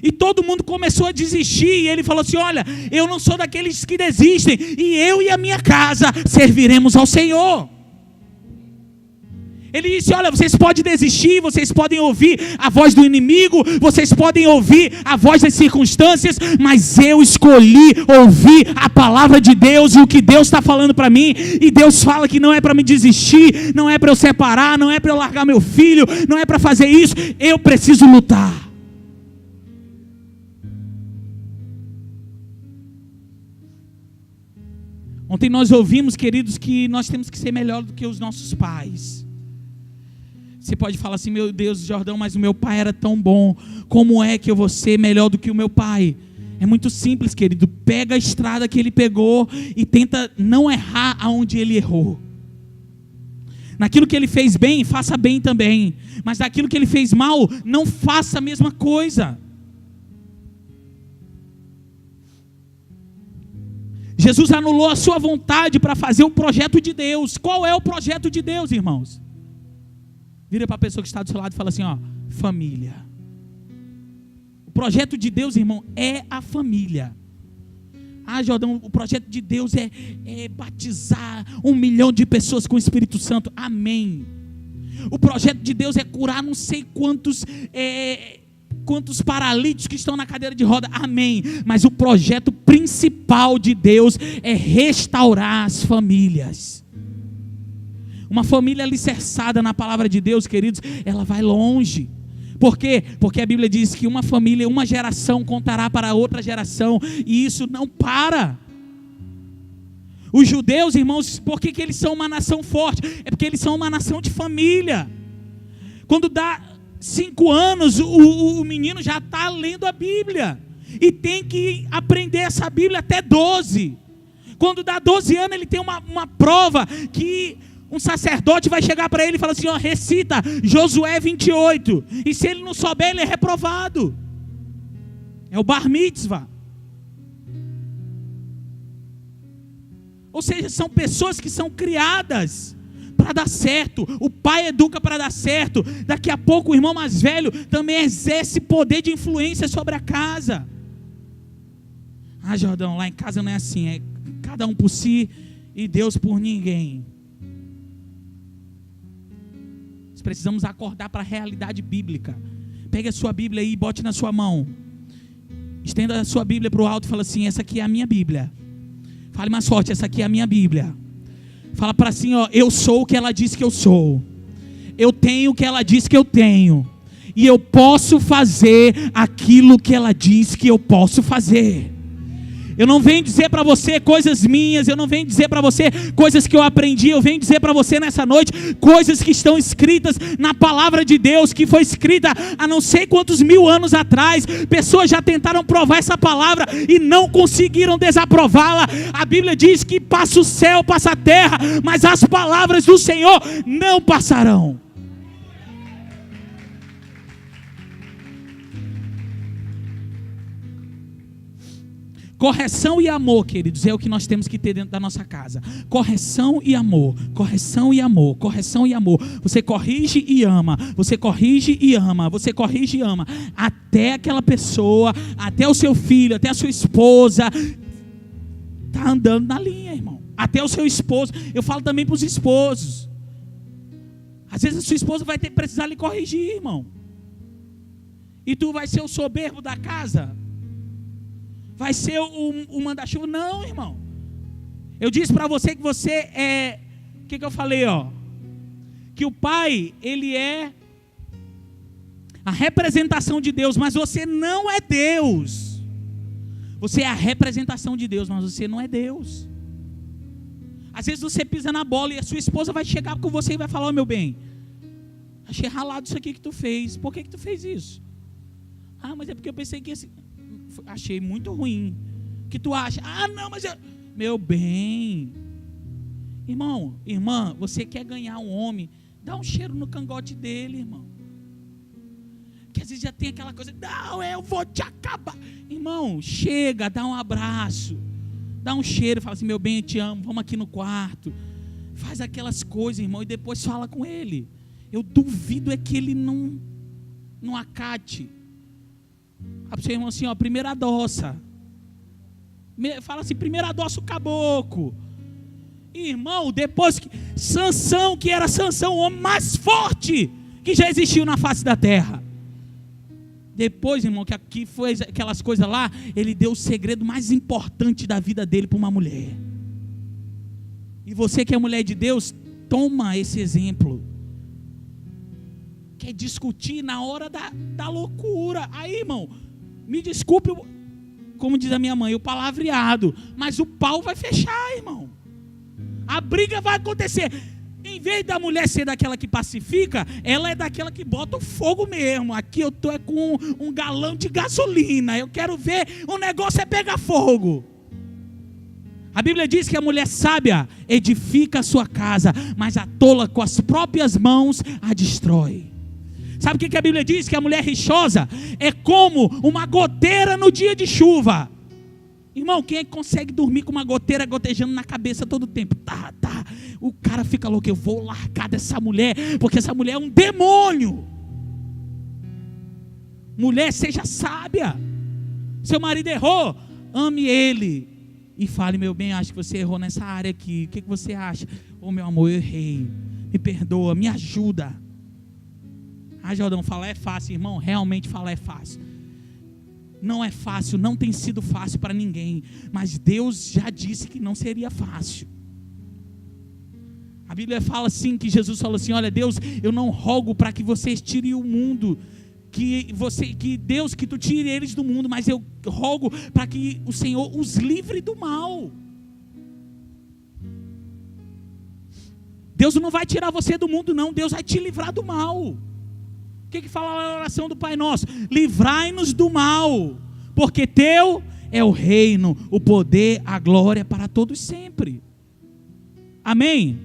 e todo mundo começou a desistir, e ele falou assim, olha, eu não sou daqueles que desistem, e eu e a minha casa serviremos ao Senhor. Ele disse, olha, vocês podem desistir, vocês podem ouvir a voz do inimigo, vocês podem ouvir a voz das circunstâncias, mas eu escolhi ouvir a palavra de Deus e o que Deus está falando para mim. E Deus fala que não é para me desistir, não é para eu separar, não é para eu largar meu filho, não é para fazer isso, eu preciso lutar. Ontem nós ouvimos, queridos, que nós temos que ser melhor do que os nossos pais. Você pode falar assim, meu Deus, Jordão, mas o meu pai era tão bom, como é que eu vou ser melhor do que o meu pai? É muito simples, querido, pega a estrada que ele pegou e tenta não errar aonde ele errou. Naquilo que ele fez bem, faça bem também, mas naquilo que ele fez mal, não faça a mesma coisa. Jesus anulou a sua vontade para fazer o projeto de Deus. Qual é o projeto de Deus, irmãos? Vira para a pessoa que está do seu lado e fala assim, ó, família. projeto de Deus, irmão, é a família. Jordão, o projeto de Deus é batizar 1 milhão de pessoas com o Espírito Santo. Amém. O projeto de Deus é curar não sei quantos paralíticos que estão na cadeira de roda. Amém. Mas o projeto principal de Deus é restaurar as famílias. Uma família alicerçada na palavra de Deus, queridos, ela vai longe. Por quê? Porque a Bíblia diz que uma família, uma geração contará para outra geração, e isso não para. Os judeus, irmãos, por que eles são uma nação forte? É porque eles são uma nação de família. Quando dá 5 anos, o menino já está lendo a Bíblia, e tem que aprender essa Bíblia até 12. Quando dá 12 anos, ele tem uma prova que um sacerdote vai chegar para ele e falar assim, recita Josué 28, e se ele não souber, ele é reprovado. É o bar mitzvah. Ou seja, são pessoas que são criadas para dar certo. O pai educa para dar certo. Daqui a pouco o irmão mais velho também exerce poder de influência sobre a casa. Jordão, lá em casa não é assim, é cada um por si e Deus por ninguém. Precisamos acordar para a realidade bíblica. Pegue a sua Bíblia aí e bote na sua mão. Estenda a sua Bíblia para o alto e fala assim, essa aqui é a minha Bíblia. Fale mais forte, essa aqui é a minha Bíblia. Fala para assim, eu sou o que ela diz que eu sou. Eu tenho o que ela diz que eu tenho. E eu posso fazer aquilo que ela diz que eu posso fazer. Eu não venho dizer para você coisas minhas, eu não venho dizer para você coisas que eu aprendi, eu venho dizer para você nessa noite coisas que estão escritas na palavra de Deus, que foi escrita há não sei quantos 1000 anos atrás. Pessoas já tentaram provar essa palavra e não conseguiram desaprová-la. A Bíblia diz que passa o céu, passa a terra, mas as palavras do Senhor não passarão. Correção e amor, queridos, é o que nós temos que ter dentro da nossa casa. Correção e amor, correção e amor, correção e amor. Você corrige e ama, você corrige e ama, você corrige e ama. Até aquela pessoa, até o seu filho, até a sua esposa, está andando na linha, irmão. Até o seu esposo. Eu falo também para os esposos. Às vezes a sua esposa vai precisar lhe corrigir, irmão. E tu vai ser o soberbo da casa? Vai ser o manda-chuva? Não, irmão. Eu disse para você que você é... O que eu falei, que o pai, ele é a representação de Deus, mas você não é Deus. Você é a representação de Deus, mas você não é Deus. Às vezes você pisa na bola e a sua esposa vai chegar com você e vai falar, meu bem, achei ralado isso aqui que tu fez. Por que tu fez isso? Mas é porque eu pensei que achei muito ruim. O que tu acha? Não, mas meu bem, irmão, irmã, você quer ganhar um homem, dá um cheiro no cangote dele, irmão. Porque às vezes já tem aquela coisa, não, eu vou te acabar. Irmão, chega, dá um abraço, dá um cheiro, fala assim, meu bem, eu te amo, vamos aqui no quarto. Faz aquelas coisas, irmão, e depois fala com ele. Eu duvido é que ele não acate. Fala para o seu irmão assim, primeiro adoça. Fala assim, primeiro adoça o caboclo. Irmão, depois que Sansão, que era Sansão, o homem mais forte que já existiu na face da terra. Depois, irmão, que foi aquelas coisas lá, ele deu o segredo mais importante da vida dele para uma mulher. E você que é mulher de Deus, toma esse exemplo. Quer discutir na hora da loucura. Aí, irmão, me desculpe, como diz a minha mãe, o palavreado, mas o pau vai fechar, irmão. A briga vai acontecer. Em vez da mulher ser daquela que pacifica, ela é daquela que bota o fogo mesmo. Aqui eu estou com um galão de gasolina. Eu quero ver, o negócio é pegar fogo. A Bíblia diz que a mulher sábia edifica a sua casa, mas a tola com as próprias mãos a destrói. Sabe o que a Bíblia diz? Que a mulher rixosa é como uma goteira no dia de chuva. Irmão, quem é que consegue dormir com uma goteira gotejando na cabeça todo o tempo? Tá. O cara fica louco, eu vou largar dessa mulher, porque essa mulher é um demônio. Mulher, seja sábia. Seu marido errou, ame ele. E fale, meu bem, acho que você errou nessa área aqui. O que você acha? Meu amor, eu errei. Me perdoa, me ajuda. Jordão, falar é fácil, irmão. Realmente falar é fácil. Não é fácil, não tem sido fácil para ninguém. Mas Deus já disse que não seria fácil. A Bíblia fala assim, que Jesus falou assim, olha Deus, eu não rogo para que vocês tirem o mundo, que Deus, que tu tire eles do mundo, mas eu rogo para que o Senhor os livre do mal. Deus não vai tirar você do mundo não, Deus vai te livrar do mal. O que fala a oração do Pai Nosso? Livrai-nos do mal, porque teu é o reino, o poder, a glória para todos sempre. Amém?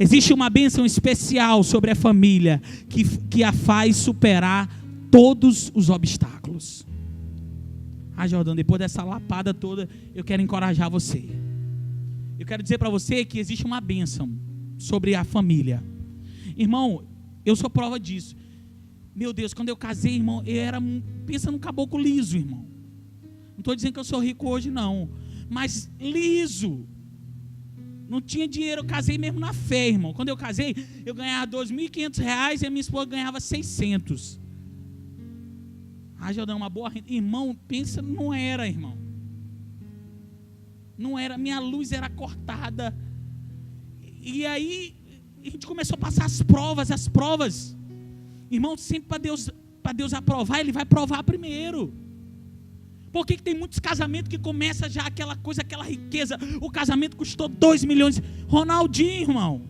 Existe uma bênção especial sobre a família, que a faz superar todos os obstáculos. Jordão, depois dessa lapada toda, eu quero encorajar você. Eu quero dizer para você que existe uma bênção sobre a família. Irmão, eu sou prova disso. Meu Deus, quando eu casei, irmão, pensa num caboclo liso, irmão. Não estou dizendo que eu sou rico hoje, não. Mas liso. Não tinha dinheiro, eu casei mesmo na fé, irmão. Quando eu casei, eu ganhava R$2.500 e a minha esposa ganhava 600. Jordão, uma boa renda. Irmão, pensa, não era, irmão. Não era, minha luz era cortada. E aí, a gente começou a passar as provas. Irmão, sempre para Deus aprovar, Ele vai provar primeiro. Por que tem muitos casamentos que começa já aquela coisa, aquela riqueza? O casamento custou 2 milhões. Ronaldinho, irmão,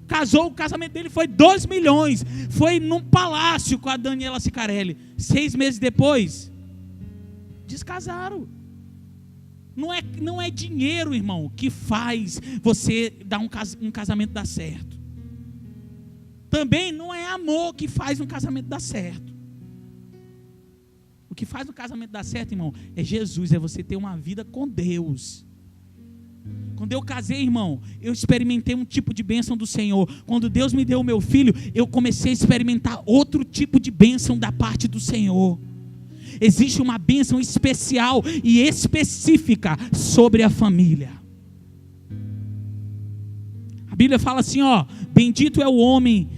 casou, o casamento dele foi 2 milhões. Foi num palácio com a Daniela Sicarelli. 6 meses depois, descasaram. Não é dinheiro, irmão, que faz você dar um casamento dar certo. Também não é amor que faz um casamento dar certo. O que faz o casamento dar certo, irmão, é Jesus, é você ter uma vida com Deus. Quando eu casei, irmão, eu experimentei um tipo de bênção do Senhor. Quando Deus me deu o meu filho, eu comecei a experimentar outro tipo de bênção da parte do Senhor. Existe uma bênção especial e específica sobre a família. A Bíblia fala assim, ó, bendito é o homem,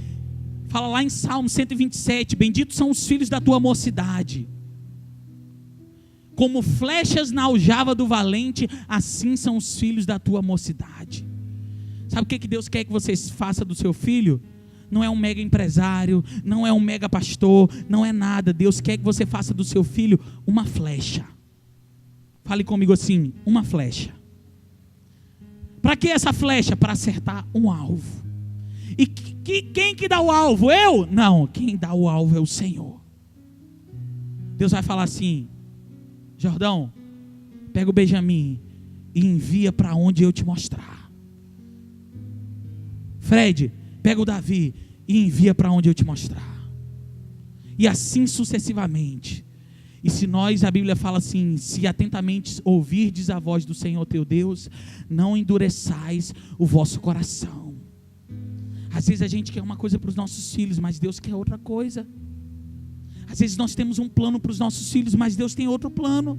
fala lá em Salmo 127, benditos são os filhos da tua mocidade. Como flechas na aljava do valente, assim são os filhos da tua mocidade. Sabe o que Deus quer que você faça do seu filho? Não é um mega empresário, não é um mega pastor, não é nada. Deus quer que você faça do seu filho uma flecha. Fale comigo assim, uma flecha. Para que essa flecha? Para acertar um alvo. E quem que dá o alvo? Eu? Não, quem dá o alvo é o Senhor. Deus vai falar assim, Jordão, pega o Benjamim e envia para onde eu te mostrar. Fred, pega o Davi e envia para onde eu te mostrar. E assim sucessivamente. E se nós, a Bíblia fala assim, se atentamente ouvirdes a voz do Senhor teu Deus, não endureçais o vosso coração. Às vezes a gente quer uma coisa para os nossos filhos, mas Deus quer outra coisa. Às vezes nós temos um plano para os nossos filhos, mas Deus tem outro plano.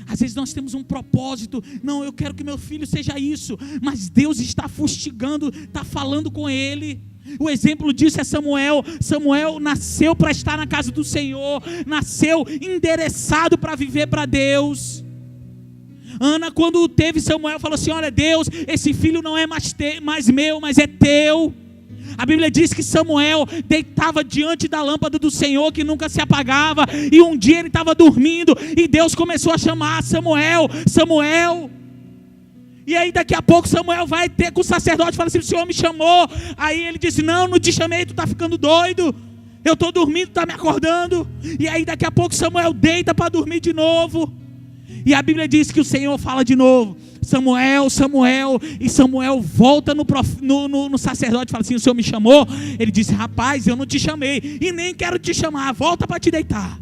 Às vezes nós temos um propósito, não, eu quero que meu filho seja isso, mas Deus está fustigando, está falando com ele. O exemplo disso é Samuel. Samuel nasceu para estar na casa do Senhor, nasceu endereçado para viver para Deus. Ana, quando teve Samuel, falou assim, olha Deus, esse filho não é mais meu, mas é teu. A Bíblia diz que Samuel deitava diante da lâmpada do Senhor que nunca se apagava, e um dia ele estava dormindo e Deus começou a chamar Samuel, Samuel. E aí daqui a pouco Samuel vai ter com o sacerdote e fala assim, o Senhor me chamou. Aí ele disse, não te chamei, tu está ficando doido, eu estou dormindo, está me acordando. E aí daqui a pouco Samuel deita para dormir de novo. E a Bíblia diz que o Senhor fala de novo, Samuel, Samuel. E Samuel volta no sacerdote e fala assim, o Senhor me chamou? Ele disse, rapaz, eu não te chamei e nem quero te chamar, volta para te deitar.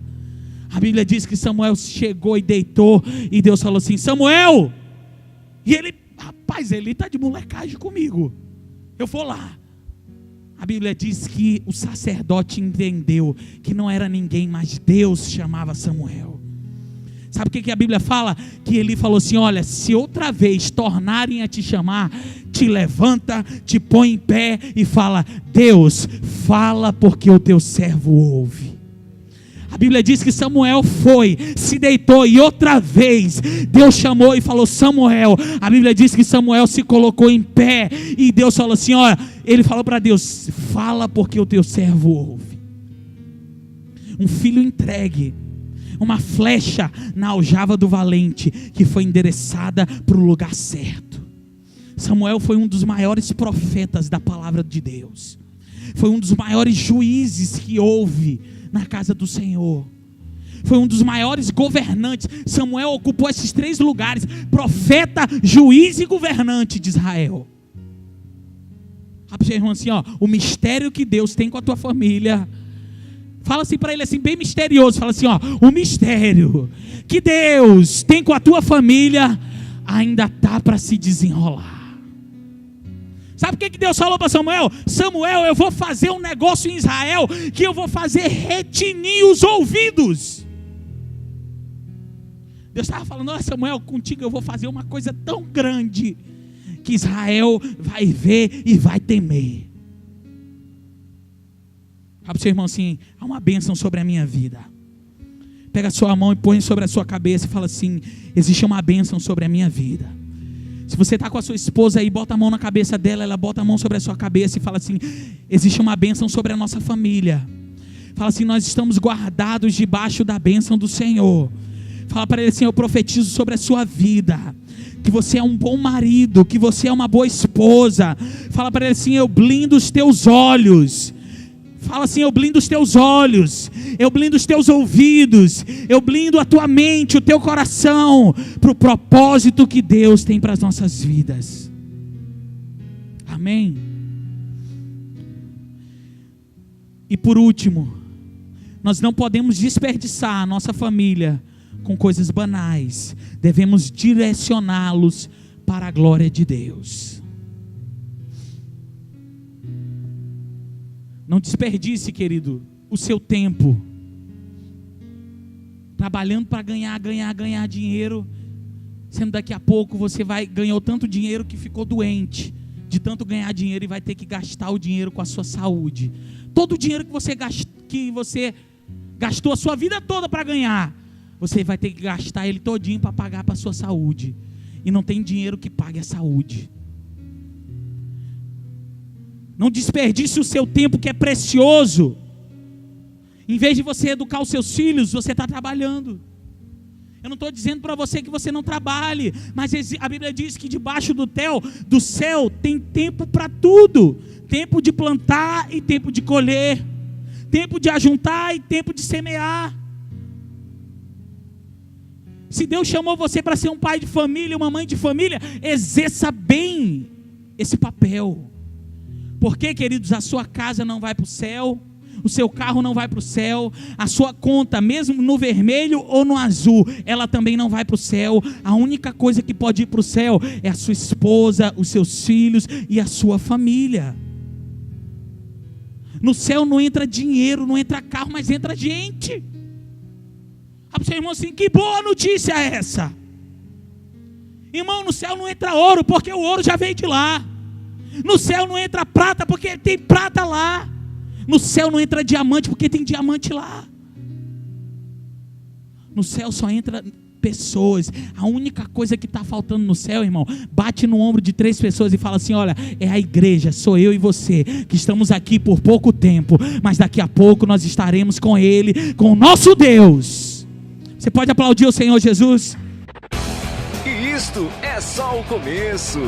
A Bíblia diz que Samuel chegou e deitou, e Deus falou assim, Samuel. E ele, rapaz, ele está de molecagem comigo, eu vou lá. A Bíblia diz que o sacerdote entendeu que não era ninguém, mas Deus chamava Samuel. Sabe o que a Bíblia fala? Que ele falou assim: olha, se outra vez tornarem a te chamar, te levanta, te põe em pé e fala: Deus, fala porque o teu servo ouve. A Bíblia diz que Samuel foi, se deitou e outra vez Deus chamou e falou: Samuel. A Bíblia diz que Samuel se colocou em pé e Deus falou assim: olha, ele falou para Deus: fala porque o teu servo ouve. Um filho entregue, uma flecha na aljava do valente, que foi endereçada para o lugar certo. Samuel foi um dos maiores profetas da palavra de Deus, foi um dos maiores juízes que houve na casa do Senhor, foi um dos maiores governantes. Samuel ocupou esses 3 lugares: profeta, juiz e governante de Israel. Fala para o seu irmão assim, ó, o mistério que Deus tem com a tua família. Fala assim para ele, assim, bem misterioso. Fala assim, ó, o mistério que Deus tem com a tua família ainda está para se desenrolar. Sabe o que Deus falou para Samuel? Samuel, eu vou fazer um negócio em Israel que eu vou fazer retinir os ouvidos. Deus estava falando: olha, Samuel, contigo eu vou fazer uma coisa tão grande que Israel vai ver e vai temer. Fala para o seu irmão assim: há uma bênção sobre a minha vida. Pega a sua mão e põe sobre a sua cabeça e fala assim: existe uma bênção sobre a minha vida. Se você está com a sua esposa aí, bota a mão na cabeça dela, ela bota a mão sobre a sua cabeça e fala assim: existe uma bênção sobre a nossa família. Fala assim: nós estamos guardados debaixo da bênção do Senhor. Fala para ele assim: eu profetizo sobre a sua vida, que você é um bom marido, que você é uma boa esposa. Fala para ele assim: eu blindo os teus olhos. Fala assim: eu blindo os teus olhos, eu blindo os teus ouvidos, eu blindo a tua mente, o teu coração, para o propósito que Deus tem para as nossas vidas. Amém? E por último, nós não podemos desperdiçar a nossa família com coisas banais. Devemos direcioná-los para a glória de Deus. Não desperdice, querido, o seu tempo trabalhando para ganhar dinheiro, sendo daqui a pouco você ganhou tanto dinheiro que ficou doente de tanto ganhar dinheiro e vai ter que gastar o dinheiro com a sua saúde. Todo o dinheiro que você gastou a sua vida toda para ganhar, você vai ter que gastar ele todinho para pagar para a sua saúde, e não tem dinheiro que pague a saúde. Não desperdice o seu tempo, que é precioso. Em vez de você educar os seus filhos, você está trabalhando. Eu não estou dizendo para você que você não trabalhe, mas a Bíblia diz que debaixo do céu tem tempo para tudo. Tempo de plantar e tempo de colher. Tempo de ajuntar e tempo de semear. Se Deus chamou você para ser um pai de família, uma mãe de família, exerça bem esse papel. Porque, queridos, a sua casa não vai para o céu, o seu carro não vai para o céu, a sua conta, mesmo no vermelho ou no azul, ela também não vai para o céu. A única coisa que pode ir para o céu é a sua esposa, os seus filhos e a sua família. No céu não entra dinheiro, não entra carro, mas entra gente. Fala para o seu irmão assim: que boa notícia é essa? Irmão, no céu não entra ouro, porque o ouro já veio de lá. No céu não entra prata, porque tem prata lá. No céu não entra diamante, porque tem diamante lá. No céu só entra pessoas. A única coisa que está faltando no céu, irmão, bate no ombro de 3 pessoas e fala assim: olha, é a igreja, sou eu e você, que estamos aqui por pouco tempo, mas daqui a pouco nós estaremos com Ele, com o nosso Deus. Você pode aplaudir o Senhor Jesus? E isto é só o começo.